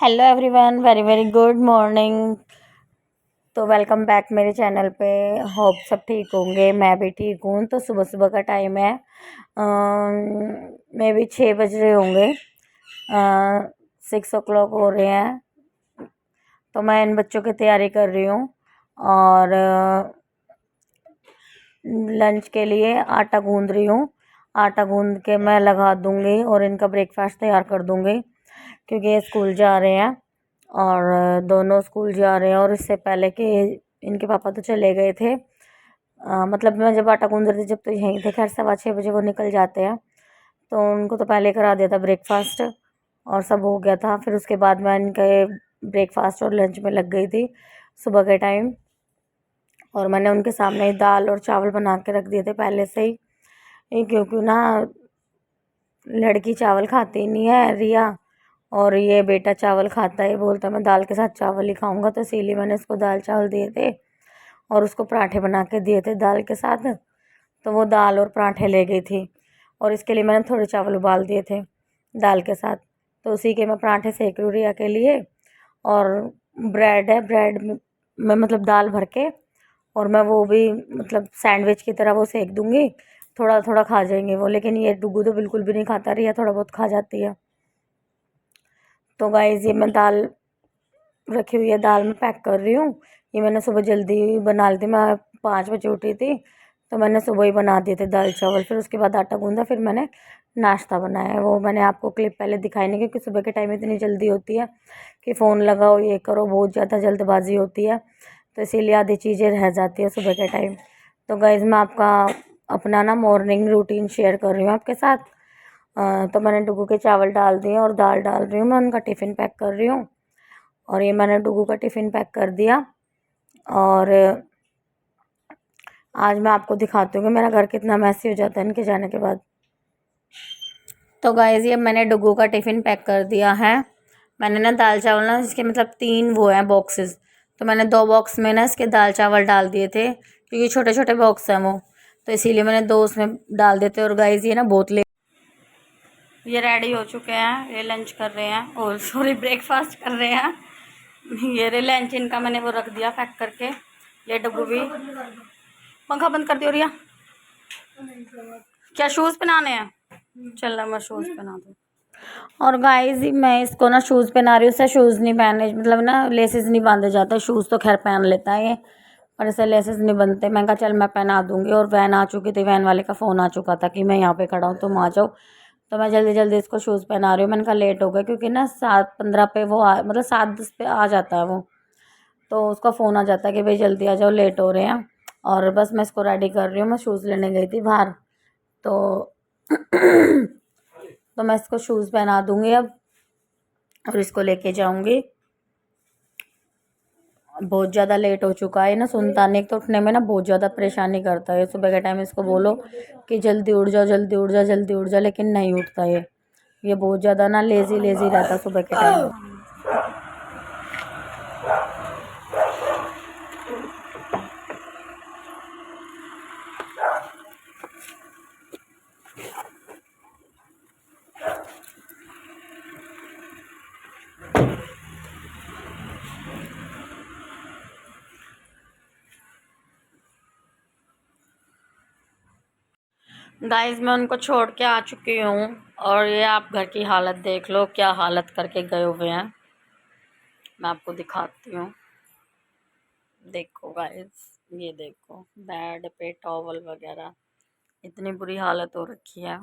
Hello everyone, very very good morning. तो welcome back मेरे channel पे। होप सब ठीक होंगे, मैं भी ठीक हूँ। तो सुबह सुबह का टाइम है, मे भी 6 बज रहे होंगे, 6 o'clock हो रहे हैं। तो मैं इन बच्चों की तैयारी कर रही हूँ और लंच के लिए आटा गूंद रही हूँ। आटा गूंद के मैं लगा दूँगी और इनका ब्रेकफास्ट तैयार कर दूँगी, क्योंकि ये स्कूल जा रहे हैं और दोनों स्कूल जा रहे हैं। और इससे पहले कि इनके पापा तो चले गए थे, मतलब मैं जब आटा गूंद रही थी जब तो यहीं थे। खैर 6:15 बजे वो निकल जाते हैं, तो उनको तो पहले करा दिया था ब्रेकफास्ट और सब हो गया था। फिर उसके बाद मैं इनके ब्रेकफास्ट और लंच में लग गई थी सुबह के टाइम। और मैंने उनके सामने दाल और चावल बना के रख दिए थे पहले से ही, क्योंकि ना लड़की चावल खाती नहीं है रिया, और ये बेटा चावल खाता है। बोलता मैं दाल के साथ चावल ही खाऊंगा, तो इसीलिए मैंने उसको दाल चावल दिए थे और उसको पराठे बना के दिए थे दाल के साथ। तो वो दाल और पराठे ले गई थी और इसके लिए मैंने थोड़े चावल उबाल दिए थे दाल के साथ। तो उसी के मैं पराठे सेक रही हूँ रिया के लिए। और ब्रेड है, ब्रेड में मतलब दाल भर के, और मैं वो भी मतलब सैंडविच की तरह वो सेक दूँगी। थोड़ा थोड़ा खा जाएंगे वो, लेकिन ये डुगू तो बिल्कुल भी नहीं खाता, रिया थोड़ा बहुत खा जाती है। तो गाइस ये मैं दाल रखी हुई है, दाल में पैक कर रही हूँ। ये मैंने सुबह जल्दी बना ली थी, मैं 5 बजे उठी थी, तो मैंने सुबह ही बना दिए थे दाल चावल। फिर उसके बाद आटा गूंदा, फिर मैंने नाश्ता बनाया। वो मैंने आपको क्लिप पहले दिखाई नहीं, क्योंकि सुबह के टाइम इतनी जल्दी होती है कि फ़ोन लगाओ ये करो, बहुत ज़्यादा जल्दबाजी होती है, तो इसीलिए आधी चीज़ें रह जाती है सुबह के टाइम। तो गाइज़ मैं आपका अपना ना मॉर्निंग रूटीन शेयर कर रही हूँ आपके साथ। तो मैंने डुगू के चावल डाल दिए और दाल डाल रही हूँ, मैं उनका टिफ़िन पैक कर रही हूँ। और ये मैंने डुगू का टिफ़िन पैक कर दिया। और आज मैं आपको दिखाती हूँ कि मेरा घर कितना मैसी हो जाता है इनके जाने के बाद। तो गाइस ये मैंने डुगू का टिफ़िन पैक कर दिया है। मैंने ना दाल चावल ना, इसके मतलब 3 वो हैं बॉक्सेस, तो मैंने 2 बॉक्स में ना इसके दाल चावल डाल दिए थे, क्योंकि छोटे छोटे बॉक्स हैं वो, तो इसीलिए मैंने 2 उसमें डाल देते। और गाइस ये ना बोतलें, ये रेडी हो चुके हैं, ये लंच कर रहे हैं, और सॉरी ब्रेकफास्ट कर रहे हैं। ये रे लंच इनका मैंने वो रख दिया पैक करके। ये डब्बू भी, पंखा बंद कर दियो रिया। क्या शूज़ पहनाने हैं? चल रहा मैं शूज़ पहना दूँ। और गाइस मैं इसको ना शूज़ पहना रही हूँ, उससे शूज़ नहीं पहने, मतलब ना लेसेस नहीं बांधे जाते। शूज़ तो खैर पहन लेता है ये, पर ऐसे लेसेस नहीं बनते। मैं कहा चल मैं पहना दूँगी। और वैन आ चुकी थी, वैन वाले का फ़ोन आ चुका था कि मैं यहाँ पे खड़ा हूँ तुम आ जाओ। तो मैं जल्दी जल्दी इसको शूज़ पहना रही हूँ। मैंने कहा लेट हो गया, क्योंकि ना 7:15 पे वो मतलब 7:10 पे आ जाता है वो, तो उसका फ़ोन आ जाता है कि भाई जल्दी आ जाओ, लेट हो रहे हैं। और बस मैं इसको रेडी कर रही हूँ, मैं शूज़ लेने गई थी बाहर, तो तो मैं इसको शूज़ पहना दूँगी अब और इसको लेके जाऊँगी। बहुत ज़्यादा लेट हो चुका है ना, सुनता नहीं, एक तो उठने में ना बहुत ज़्यादा परेशानी करता है। सुबह के टाइम इसको बोलो कि जल्दी उठ जाओ जल्दी उठ जाओ जल्दी उठ जाओ, लेकिन नहीं उठता ये बहुत ज़्यादा ना लेज़ी लेज़ी रहता सुबह के टाइम। गाइस मैं उनको छोड़ के आ चुकी हूँ, और ये आप घर की हालत देख लो, क्या हालत करके गए हुए हैं। मैं आपको दिखाती हूँ, देखो गाइस, ये देखो बेड पे टॉवल वगैरह, इतनी बुरी हालत हो रखी है।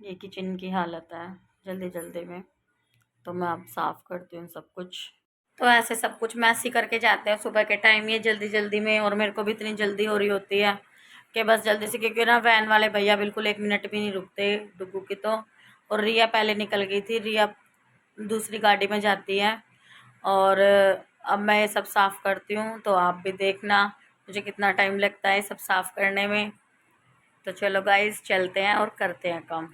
ये किचन की हालत है जल्दी जल्दी में, तो मैं अब साफ़ करती हूँ सब कुछ। तो ऐसे सब कुछ मैसी करके जाते हैं सुबह के टाइम ये जल्दी जल्दी में, और मेरे को भी इतनी जल्दी हो रही होती है कि बस जल्दी से, क्योंकि ना वैन वाले भैया बिल्कुल 1 मिनट भी नहीं रुकते डुगू की तो। और रिया पहले निकल गई थी, रिया दूसरी गाड़ी में जाती है। और अब मैं ये सब साफ़ करती हूँ, तो आप भी देखना मुझे कितना टाइम लगता है सब साफ़ करने में। तो चलो गाइस चलते हैं और करते हैं काम।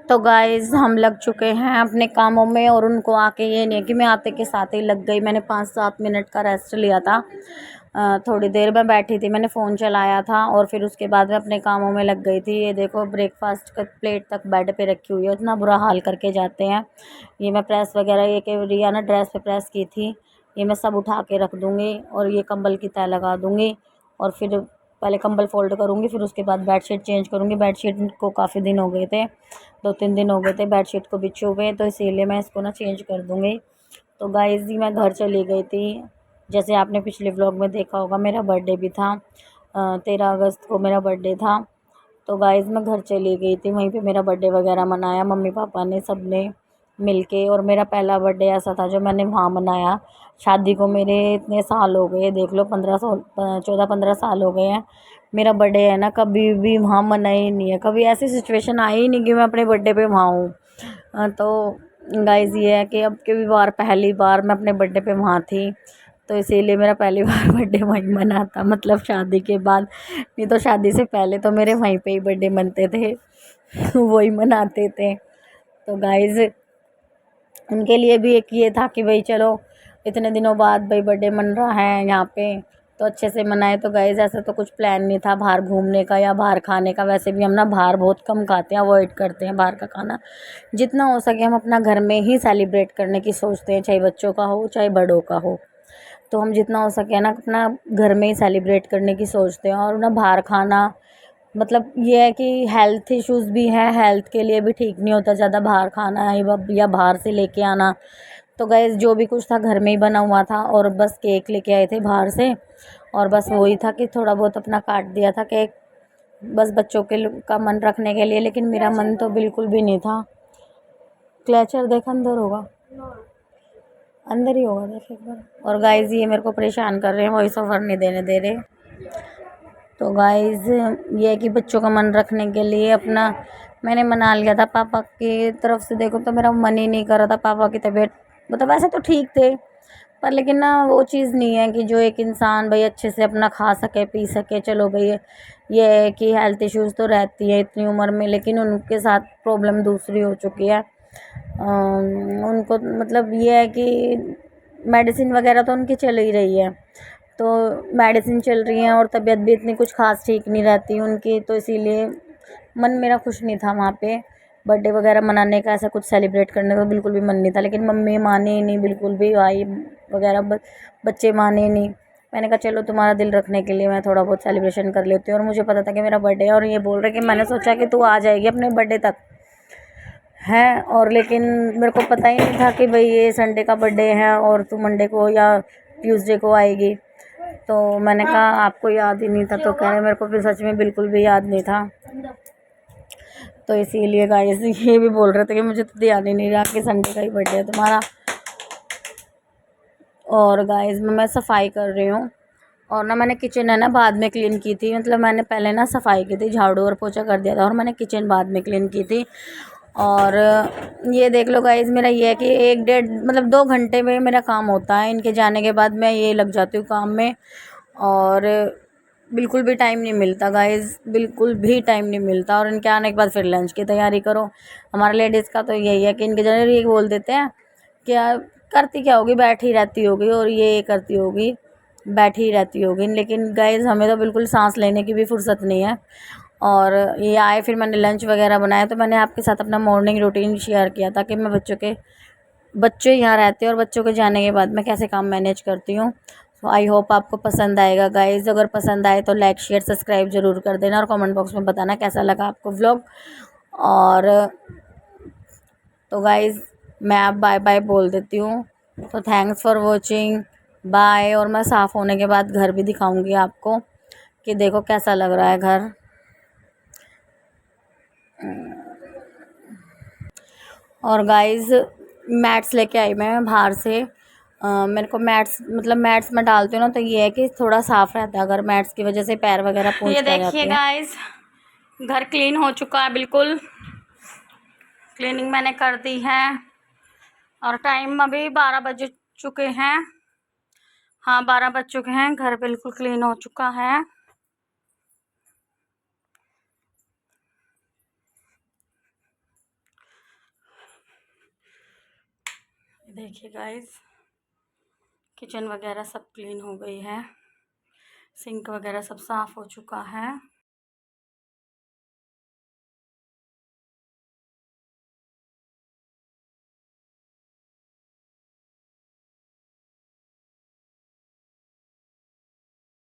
तो गाइस हम लग चुके हैं अपने कामों में, और उनको आके ये नहीं कि मैं आते के साथ ही लग गई। मैंने 5-7 मिनट का रेस्ट लिया था, थोड़ी देर मैं बैठी थी, मैंने फ़ोन चलाया था और फिर उसके बाद मैं अपने कामों में लग गई थी। ये देखो ब्रेकफास्ट का प्लेट तक बेड पे रखी हुई है, इतना बुरा हाल करके जाते हैं। ये मैं प्रेस वगैरह, ये कि रिया ना ड्रेस पे प्रेस की थी, ये मैं सब उठा के रख दूँगी और ये कंबल की तह लगा दूँगी और फिर पहले कंबल फ़ोल्ड करूँगी, फिर उसके बाद बेडशीट चेंज करूँगी। बेडशीट को काफ़ी दिन हो गए थे, 2-3 दिन हो गए थे बेडशीट को बिछे हुए, तो इसीलिए मैं इसको ना चेंज कर दूँगी। तो गाइस जी मैं घर चली गई थी, जैसे आपने पिछले व्लॉग में देखा होगा मेरा बर्थडे भी था, 13 अगस्त को मेरा बर्थडे था। तो गाइस मैं घर चली गई थी, वहीं पे मेरा बर्थडे वगैरह मनाया मम्मी पापा ने सब ने मिल के। और मेरा पहला बर्थडे ऐसा था जो मैंने वहाँ मनाया। शादी को मेरे इतने साल हो गए, देख लो 14-15 साल हो गए हैं। मेरा बर्थडे है ना कभी भी वहाँ मनाया ही नहीं है, कभी ऐसी सिचुएशन आई ही नहीं कि मैं अपने बर्थडे पे वहाँ हूँ। तो गाइस ये है कि अब की बार पहली बार मैं अपने बर्थडे पे वहाँ थी, तो इसीलिए मेरा पहली बार बर्थडे वहीं मना था, मतलब शादी के बाद। नहीं तो शादी से पहले तो मेरे वहीं पे ही बर्थडे मनते थे वही मनाते थे। तो गाइस उनके लिए भी एक ये था कि भाई चलो इतने दिनों बाद भाई बर्थडे मन रहा है यहाँ पे, तो अच्छे से मनाए। तो गाइस ऐसा तो कुछ प्लान नहीं था बाहर घूमने का या बाहर खाने का, वैसे भी हम ना बाहर बहुत कम खाते हैं, अवॉइड करते हैं बाहर का खाना। जितना हो सके हम अपना घर में ही सेलिब्रेट करने की सोचते हैं, चाहे बच्चों का हो चाहे बड़ों का हो। तो हम जितना हो सके ना अपना घर में ही सेलिब्रेट करने की सोचते हैं। और ना बाहर खाना मतलब ये है कि हेल्थ इश्यूज़ भी हैं, हेल्थ के लिए भी ठीक नहीं होता ज़्यादा बाहर खाना या बाहर से लेके आना। तो गाइस जो भी कुछ था घर में ही बना हुआ था, और बस केक लेके आए थे बाहर से, और बस वही था कि थोड़ा बहुत अपना काट दिया था केक, बस बच्चों के का मन रखने के लिए। लेकिन मेरा मन तो बिल्कुल भी नहीं था। क्लचर देख अंदर होगा, अंदर ही होगा देख एक बार। और गाइस ये मेरे को परेशान कर रहे हैं, वॉइस ओवर नहीं देने दे रहे। तो गाइस ये है कि बच्चों का मन रखने के लिए अपना मैंने मना लिया था। पापा की तरफ से देखो तो मेरा मन ही नहीं कर रहा था, पापा की तबीयत मतलब वैसे तो ठीक थे, पर लेकिन ना वो चीज़ नहीं है कि जो एक इंसान भाई अच्छे से अपना खा सके पी सके। चलो भाई ये है कि हेल्थ इश्यूज़ तो रहती है इतनी उम्र में, लेकिन उनके साथ प्रॉब्लम दूसरी हो चुकी है। उनको मतलब ये है कि मेडिसिन वगैरह तो उनकी चल ही रही है, तो मेडिसिन चल रही है और तबीयत भी इतनी कुछ खास ठीक नहीं रहती उनकी, तो इसीलिए मन मेरा खुश नहीं था वहाँ पे बर्थडे वगैरह मनाने का, ऐसा कुछ सेलिब्रेट करने का बिल्कुल भी मन नहीं था। लेकिन मम्मी माने ही नहीं बिल्कुल भी, भाई वगैरह बच्चे माने ही नहीं। मैंने कहा चलो तुम्हारा दिल रखने के लिए मैं थोड़ा बहुत सेलिब्रेशन कर लेती हूँ। और मुझे पता था कि मेरा बर्थडे है, और ये बोल रहे कि मैंने सोचा कि तू आ जाएगी अपने बर्थडे तक है, और लेकिन मेरे को पता ही नहीं था कि भाई ये संडे का बर्थडे है और तू मंडे को या ट्यूसडे को आएगी। तो मैंने कहा आपको याद ही नहीं था, तो कह रहे मेरे को भी सच में बिल्कुल भी याद नहीं था। तो इसीलिए गाइस ये भी बोल रहे थे कि मुझे तो ध्यान ही नहीं रहा कि संडे का ही बर्थडे है तुम्हारा। और गाइस मैं सफाई कर रही हूँ, और ना मैंने किचन है ना बाद में क्लीन की थी, मतलब मैंने पहले ना सफाई की थी, झाड़ू और पोछा कर दिया था, और मैंने किचन बाद में क्लीन की थी। और ये देख लो गाइस मेरा ये है कि 1-1.5 मतलब 2 घंटे में मेरा काम होता है, इनके जाने के बाद मैं ये लग जाती हूँ काम में। और बिल्कुल भी टाइम नहीं मिलता गाइस, बिल्कुल भी टाइम नहीं मिलता। और इनके आने के बाद फिर लंच की तैयारी करो। हमारे लेडीज़ का तो यही है कि इनके जनरल ये बोल देते हैं क्या करती क्या होगी, बैठी रहती होगी, और ये करती होगी बैठी ही रहती होगी। लेकिन गाइस हमें तो बिल्कुल सांस लेने की भी फुर्सत नहीं है। और ये आए फिर मैंने लंच वगैरह बनाया, तो मैंने आपके साथ अपना मॉर्निंग रूटीन शेयर किया था कि मैं बच्चे यहाँ रहते हैं और बच्चों के जाने के बाद मैं कैसे काम मैनेज करती हूँ। तो आई होप आपको पसंद आएगा गाइस, अगर पसंद आए तो लाइक शेयर सब्सक्राइब ज़रूर कर देना, और कमेंट बॉक्स में बताना कैसा लगा आपको व्लॉग। और तो गाइस मैं अब बाय बाय बोल देती हूँ। तो थैंक्स फॉर वॉचिंग, बाय। और मैं साफ़ होने के बाद घर भी दिखाऊंगी आपको कि देखो कैसा लग रहा है घर। और गाइस मैट्स लेके आई मैं बाहर से। मेरे को मैट्स मतलब मैट्स में डालती हूँ ना, तो ये है कि थोड़ा साफ़ रहता है, अगर मैट्स की वजह से पैर वगैरह पूंछ ये आ जाते देखिए हैं। गाइस घर क्लीन हो चुका है, बिल्कुल क्लीनिंग मैंने कर दी है। और टाइम अभी 12 बज चुके हैं, हाँ 12 बज चुके हैं, घर बिल्कुल क्लीन हो चुका है। देखिए गाइस किचन वगैरह सब क्लीन हो गई है। सिंक वगैरह सब साफ़ हो चुका है।